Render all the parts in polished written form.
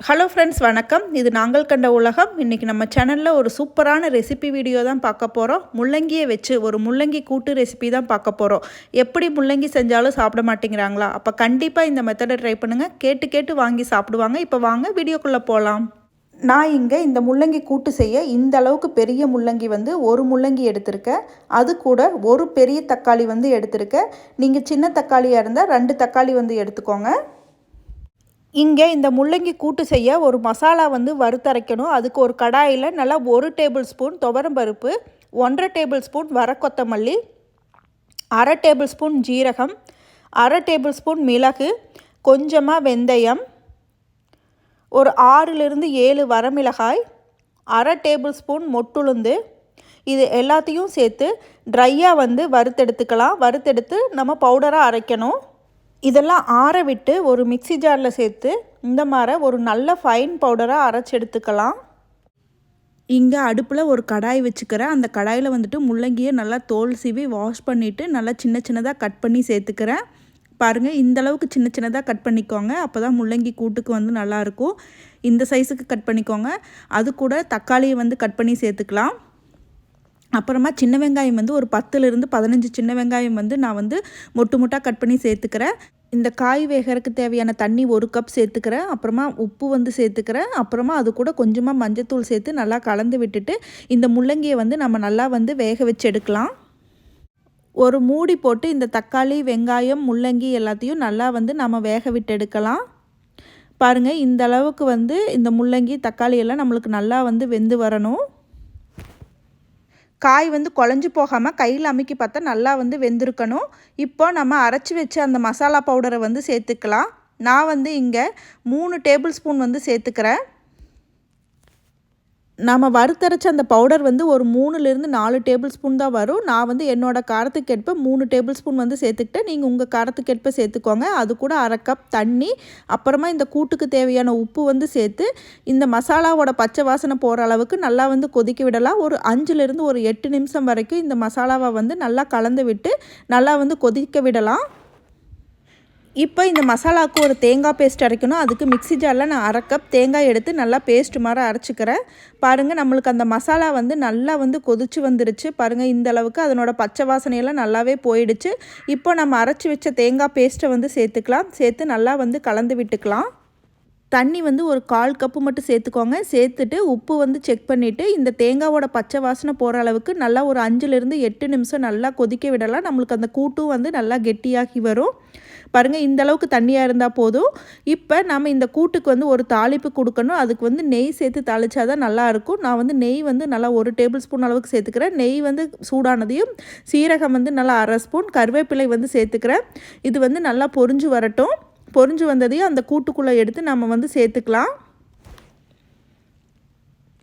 Hello friends, வணக்கம். இது நாங்கள் கண்ட உலகம். இன்றைக்கி நம்ம சேனலில் ஒரு சூப்பரான ரெசிபி வீடியோ தான் பார்க்க போகிறோம். முள்ளங்கியை வச்சு ஒரு முள்ளங்கி கூட்டு ரெசிபி தான் பார்க்க போகிறோம். எப்படி முள்ளங்கி செஞ்சாலும் சாப்பிட மாட்டேங்கிறாங்களா? அப்போ கண்டிப்பாக இந்த மெத்தடை ட்ரை பண்ணுங்கள். கேட்டு கேட்டு வாங்கி சாப்பிடுவாங்க. இப்போ வாங்க வீடியோக்குள்ளே போகலாம். நான் இங்கே இந்த முள்ளங்கி கூட்டு செய்ய இந்த அளவுக்கு பெரிய முள்ளங்கி ஒரு முள்ளங்கி எடுத்திருக்கேன். அது கூட ஒரு பெரிய தக்காளி எடுத்திருக்கேன். நீங்கள் சின்ன தக்காளியாக இருந்தால் 2 தக்காளி எடுத்துக்கோங்க. இங்கே இந்த முள்ளங்கி கூட்டு செய்ய ஒரு மசாலா வறுத்தரைக்கணும். அதுக்கு ஒரு கடாயில் நல்லா 1 டேபிள் ஸ்பூன் துவரம்பருப்பு, 1.5 டேபிள் ஸ்பூன் வரக்கொத்தமல்லி, 1/2 டேபிள் ஸ்பூன் ஜீரகம், 1/2 டேபிள் ஸ்பூன் மிளகு, கொஞ்சமாக வெந்தயம், ஒரு 6லிருந்து 7 வரமிளகாய், 1/2 டேபிள் ஸ்பூன் மொட்டுளுந்து, இது எல்லாத்தையும் சேர்த்து ட்ரையாக வறுத்தெடுத்துக்கலாம். வறுத்தெடுத்து நம்ம பவுடராக அரைக்கணும். இதெல்லாம் ஆற விட்டு ஒரு மிக்ஸி ஜாரில் சேர்த்து இந்த மாதிரி ஒரு நல்ல ஃபைன் பவுடராக அரைச்சி எடுத்துக்கலாம். இங்கே அடுப்பில் ஒரு கடாய் வச்சுக்கிறேன். அந்த கடாயில் முள்ளங்கியை நல்லா தோல் சீவி வாஷ் பண்ணிவிட்டு நல்லா சின்ன சின்னதாக கட் பண்ணி சேர்த்துக்கிறேன். பாருங்கள், இந்தளவுக்கு சின்ன சின்னதாக கட் பண்ணிக்கோங்க. அப்போ தான் முள்ளங்கி கூட்டுக்கு நல்லாயிருக்கும். இந்த சைஸுக்கு கட் பண்ணிக்கோங்க. அது கூட தக்காளியை கட் பண்ணி சேர்த்துக்கலாம். அப்புறமா சின்ன வெங்காயம் ஒரு 10லிருந்து 15 சின்ன வெங்காயம் நான் மொட்டு முட்டாக கட் பண்ணி சேர்த்துக்கிறேன். இந்த காய் வேகறதுக்கு தேவையான தண்ணி 1 கப் சேர்த்துக்கிறேன். அப்புறமா உப்பு சேர்த்துக்கிறேன். அப்புறமா அது கூட கொஞ்சமாக மஞ்சத்தூள் சேர்த்து நல்லா கலந்து விட்டுட்டு இந்த முள்ளங்கியை நம்ம நல்லா வேக வச்சு எடுக்கலாம். ஒரு மூடி போட்டு இந்த தக்காளி, வெங்காயம், முள்ளங்கி எல்லாத்தையும் நல்லா நம்ம வேக விட்டு எடுக்கலாம். பாருங்கள், இந்த அளவுக்கு இந்த முள்ளங்கி, தக்காளி எல்லாம் நம்மளுக்கு நல்லா வெந்து வரணும். காய் குழஞ்சி போகாமல் கையில் அமுக்கி பார்த்தா நல்லா வெந்திருக்கணும். இப்போ நம்ம அரைச்சி வச்சு அந்த மசாலா பவுடரை சேர்த்துக்கலாம். நான் இங்கே 3 டேபிள் ஸ்பூன் சேர்த்துக்கிறேன். நம்ம வறுத்தரைச்ச அந்த பவுடர் ஒரு 3லிருந்து 4 டேபிள் ஸ்பூன் தான் வரும். நான் என்னோடய காரத்துக்கேற்ப 3 டேபிள் ஸ்பூன் சேர்த்துக்கிட்டேன். நீங்கள் உங்கள் காரத்துக்கேற்ப சேர்த்துக்கோங்க. அது கூட 1/2 கப் தண்ணி, அப்புறமா இந்த கூட்டுக்கு தேவையான உப்பு சேர்த்து இந்த மசாலாவோட பச்சை வாசனை போகிற அளவுக்கு நல்லா கொதிக்க விடலாம். ஒரு 5லிருந்து ஒரு 8 நிமிஷம் வரைக்கும் இந்த மசாலாவை நல்லா கலந்து விட்டு நல்லா கொதிக்க விடலாம். இப்போ இந்த மசாலாவுக்கு ஒரு தேங்காய் பேஸ்ட் அரைக்கணும். அதுக்கு மிக்ஸி ஜாரில் நான் 1/2 கப் தேங்காய் எடுத்து நல்லா பேஸ்ட் மாதிரி அரைச்சிக்கிறேன். பாருங்கள், நம்மளுக்கு அந்த மசாலா நல்லா கொதிச்சு வந்துருச்சு. பாருங்கள், இந்த அளவுக்கு அதனோட பச்சை வாசனையெல்லாம் நல்லாவே போயிடுச்சு. இப்போ நம்ம அரைச்சி வச்ச தேங்காய் பேஸ்ட்டை சேர்த்துக்கலாம். சேர்த்து நல்லா கலந்து விட்டுக்கலாம். தண்ணி ஒரு 1/4 கப்பு மட்டும் சேர்த்துக்கோங்க. சேர்த்துட்டு உப்பு செக் பண்ணிவிட்டு இந்த தேங்காவோட பச்சை வாசனை போகிற அளவுக்கு நல்லா ஒரு 5லிருந்து 8 நிமிஷம் நல்லா கொதிக்க விடலாம். நம்மளுக்கு அந்த கூட்டும் நல்லா கெட்டியாகி வரும். பாருங்கள், இந்த அளவுக்கு தண்ணியாக இருந்தால் போதும். இப்போ நம்ம இந்த கூட்டுக்கு ஒரு தாளிப்பு கொடுக்கணும். அதுக்கு நெய் சேர்த்து தாளித்தா தான் நல்லாயிருக்கும். நான் நெய் நல்லா 1 டேபிள் ஸ்பூன் அளவுக்கு சேர்த்துக்கிறேன். நெய் சூடானதையும் சீரகம் நல்லா 1/2 ஸ்பூன், கருவேப்பிலை சேர்த்துக்கிறேன். இது நல்லா பொரிஞ்சு வரட்டும். பொரிஞ்சு வந்ததையும் அந்த கூட்டுக்குள்ளே எடுத்து நம்ம சேர்த்துக்கலாம்.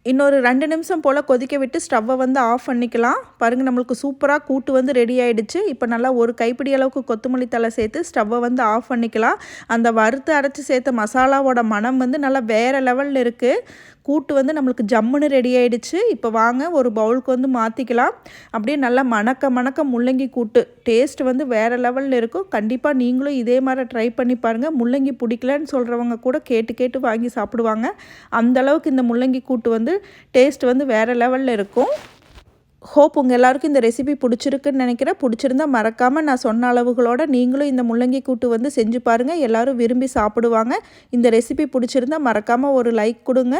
இன்னொரு 2 நிமிஷம் போல் கொதிக்க விட்டு ஸ்டவ்வை ஆஃப் பண்ணிக்கலாம். பாருங்கள், நம்மளுக்கு சூப்பராக கூட்டு ரெடி ஆகிடுச்சு. இப்போ நல்லா ஒரு கைப்பிடி அளவுக்கு கொத்தமல்லி தழை சேர்த்து ஸ்டவ்வை ஆஃப் பண்ணிக்கலாம். அந்த வறுத்து அரைச்சி சேர்த்த மசாலாவோட மனம் நல்லா வேறு லெவலில் இருக்குது. கூட்டு நம்மளுக்கு ஜம்முன்னு ரெடி ஆகிடுச்சு. இப்போ வாங்க ஒரு பவுலுக்கு மாற்றிக்கலாம். அப்படியே நல்லா மணக்க முள்ளங்கி கூட்டு டேஸ்ட் வேறு லெவலில் இருக்கும். கண்டிப்பாக நீங்களும் இதே மாதிரி ட்ரை பண்ணி பாருங்கள். முள்ளங்கி பிடிக்கலன்னு சொல்கிறவங்க கூட கேட்டு கேட்டு வாங்கி சாப்பிடுவாங்க. அந்தளவுக்கு இந்த முள்ளங்கி கூட்டு டேஸ்ட் வேறு லெவலில் இருக்கும். ஹோப் உங்கள் எல்லாருக்கும் இந்த ரெசிபி பிடிச்சிருக்குன்னு நினைக்கிறேன். பிடிச்சிருந்தா மறக்காமல் நான் சொன்ன அளவுகளோட நீங்களும் இந்த முள்ளங்கி கூட்டு செஞ்சு பாருங்கள். எல்லோரும் விரும்பி சாப்பிடுவாங்க. இந்த ரெசிபி பிடிச்சிருந்தா மறக்காமல் ஒரு லைக் கொடுங்க.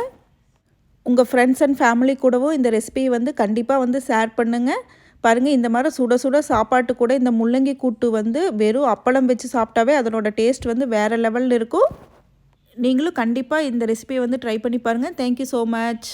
உங்கள் ஃப்ரெண்ட்ஸ் அண்ட் ஃபேமிலி கூடவும் இந்த ரெசிபியை கண்டிப்பாக ஷேர் பண்ணுங்கள். பாருங்கள், இந்த மாதிரி சுட சுட சாப்பாட்டு கூட இந்த முள்ளங்கி கூட்டு வெறும் அப்பளம் வச்சு சாப்பிட்டாவே அதனோட டேஸ்ட் வேறு லெவலில் இருக்கும். நீங்களும் கண்டிப்பாக இந்த ரெசிபியை ட்ரை பண்ணி பாருங்கள். Thank you so much.